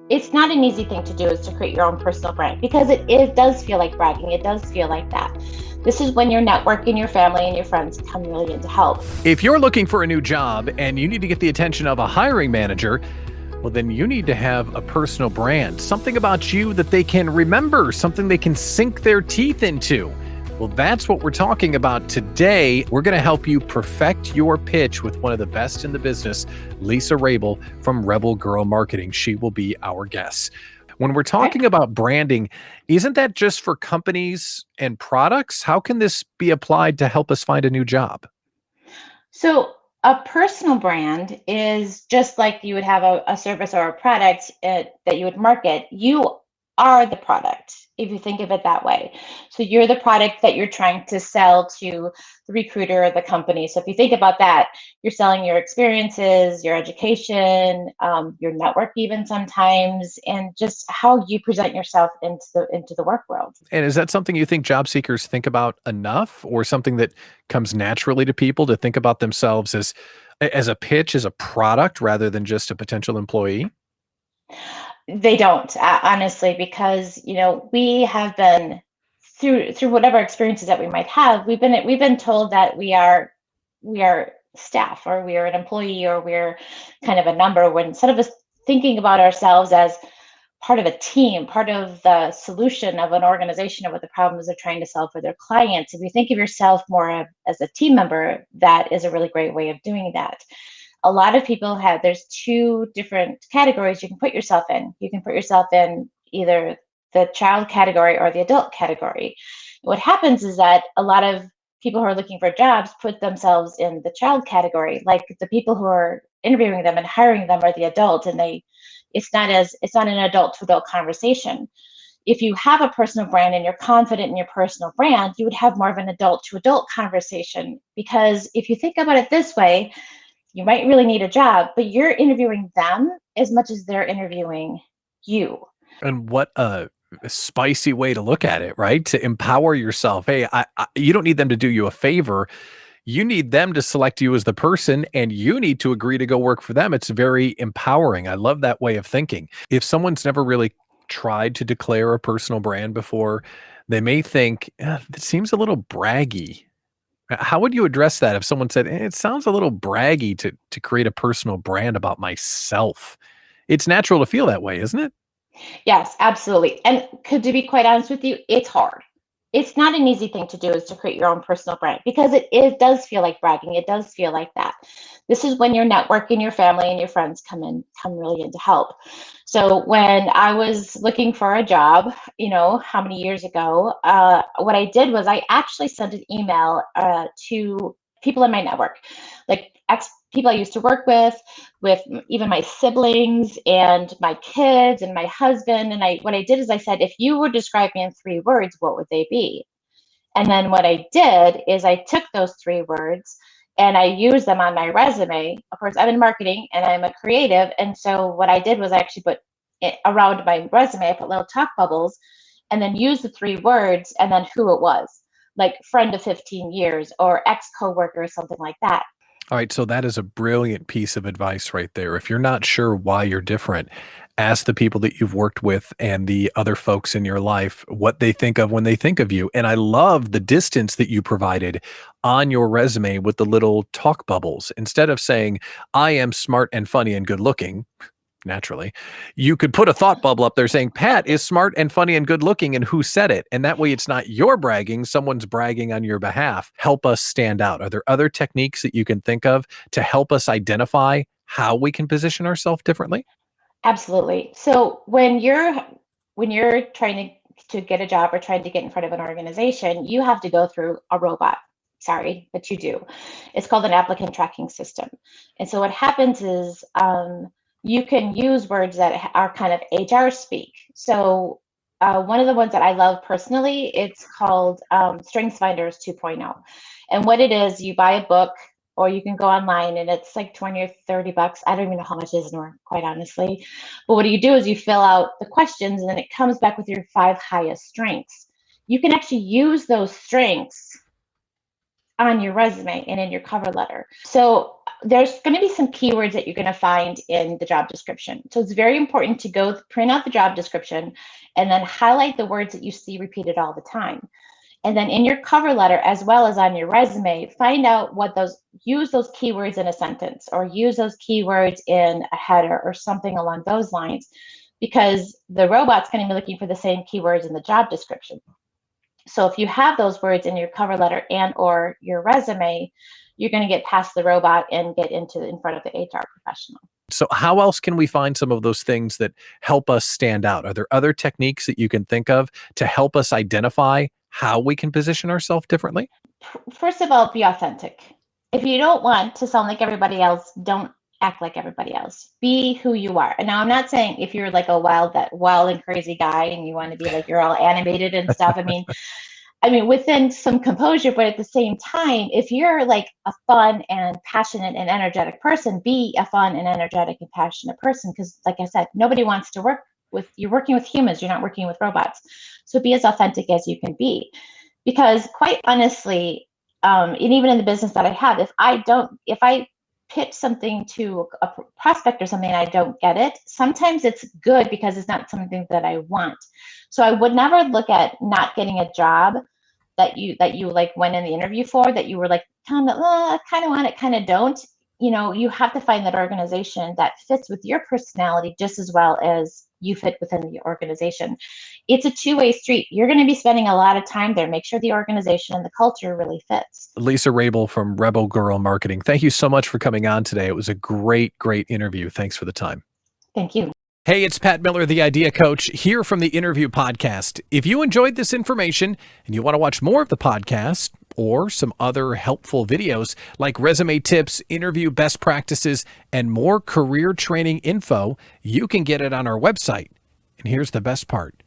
It's not an easy thing to do, is to create your own personal brand, because it does feel like bragging. It does feel like that. This is when your network and your family and your friends come really in to help. If you're looking for a new job and you need to get the attention of a hiring manager, well, then you need to have a personal brand, something about you that they can remember, something they can sink their teeth into. Well, that's what we're talking about today. We're going to help you perfect your pitch with one of the best in the business, Lisa Raebel from Rebel Girl Marketing. She will be our guest. When we're talking about branding, isn't that just for companies and products? How can this be applied to help us find a new job? So a personal brand is just like you would have a service or a product that you would market. You are the product, if you think of it that way. So you're the product that you're trying to sell to the recruiter or the company. So if you think about that, you're selling your experiences, your education, your network, even sometimes, and just how you present yourself into the work world. And is that something you think job seekers think about enough, or something that comes naturally to people to think about themselves as a pitch, as a product rather than just a potential employee? They don't, honestly, because we have been through whatever experiences that we might have. We've been told that we are staff, or we are an employee, or we're kind of a number. When instead of us thinking about ourselves as part of a team, part of the solution of an organization, of what the problems they're trying to solve for their clients, if you think of yourself more as a team member, that is a really great way of doing that. A lot of people have, there's two different categories you can put yourself in. You can put yourself in either the child category or the adult category. What happens is that a lot of people who are looking for jobs put themselves in the child category, like the people who are interviewing them and hiring them are the adult, and it's not an adult to adult conversation. If you have a personal brand and you're confident in your personal brand, you would have more of an adult to adult conversation, because if you think about it this way, you might really need a job, but you're interviewing them as much as they're interviewing you. And what a spicy way to look at it, right? To empower yourself. Hey, you don't need them to do you a favor. You need them to select you as the person, and you need to agree to go work for them. It's very empowering. I love that way of thinking. If someone's never really tried to declare a personal brand before, they may think, it seems a little braggy. How would you address that if someone said, it sounds a little braggy to create a personal brand about myself? It's natural to feel that way, isn't it? Yes, absolutely. And could to be quite honest with you, it's hard. It's not an easy thing to do, is to create your own personal brand, because it does feel like bragging. It does feel like that. This is when your network and your family and your friends come really in to help. So when I was looking for a job, how many years ago, what I did was I actually sent an email to people in my network, like ex people I used to work with even my siblings and my kids and my husband. And what I did is I said, if you would describe me in 3 words, what would they be? And then what I did is I took those 3 words and I used them on my resume. Of course, I'm in marketing and I'm a creative. And so what I did was I actually put it around my resume, I put little talk bubbles, and then used the 3 words and then who it was, like friend of 15 years or ex coworker or something like that. All right, so that is a brilliant piece of advice right there. If you're not sure why you're different, ask the people that you've worked with and the other folks in your life what they think of when they think of you. And I love the distance that you provided on your resume with the little talk bubbles. Instead of saying, I am smart and funny and good looking, naturally, you could put a thought bubble up there saying, Pat is smart and funny and good looking, and who said it? And that way it's not your bragging, someone's bragging on your behalf. Help us stand out. Are there other techniques that you can think of to help us identify how we can position ourselves differently? Absolutely. So when you're trying to get a job or trying to get in front of an organization, you have to go through a robot. Sorry, but you do. It's called an applicant tracking system. And so what happens is you can use words that are kind of HR speak. So one of the ones that I love personally, it's called Strengths Finders 2.0. And what it is, you buy a book or you can go online and it's like 20 or 30 bucks. I don't even know how much it is anymore, quite honestly. But what you do is you fill out the questions and then it comes back with your 5 highest strengths. You can actually use those strengths on your resume and in your cover letter. So there's going to be some keywords that you're going to find in the job description. So it's very important to go print out the job description and then highlight the words that you see repeated all the time. And then in your cover letter, as well as on your resume, find out what use those keywords in a sentence or use those keywords in a header or something along those lines, because the robot's going to be looking for the same keywords in the job description. So if you have those words in your cover letter and or your resume, you're going to get past the robot and get in front of the HR professional. So how else can we find some of those things that help us stand out? Are there other techniques that you can think of to help us identify how we can position ourselves differently? First of all, be authentic. If you don't want to sound like everybody else, don't act like everybody else. Be who you are. And now I'm not saying if you're like a wild and crazy guy and you want to be like, you're all animated and stuff. I mean, within some composure, but at the same time, if you're like a fun and passionate and energetic person, be a fun and energetic and passionate person. Because like I said, nobody wants to work with, you're working with humans, you're not working with robots. So be as authentic as you can be. Because quite honestly, and even in the business that I have, if I pitch something to a prospect or something and I don't get it, sometimes it's good because it's not something that I want. So I would never look at not getting a job that you like went in the interview for, that you were like kind of want it, kind of don't. You know, you have to find that organization that fits with your personality just as well as you fit within the organization. It's a two-way street. You're going to be spending a lot of time there. Make sure the organization and the culture really fits. Lisa Raebel from Rebel Girl Marketing, thank you so much for coming on today. It was a great interview. Thanks for the time. Thank you. Hey, it's Pat Miller, the Idea Coach, here from the Interview Podcast. If you enjoyed this information and you want to watch more of the podcast or some other helpful videos like resume tips, interview best practices, and more career training info, you can get it on our website. And here's the best part.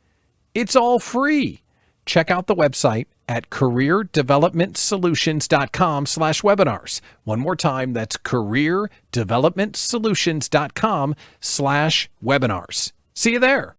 It's all free. Check out the website at careerdevelopmentsolutions.com/webinars. One more time, that's careerdevelopmentsolutions.com/webinars. See you there.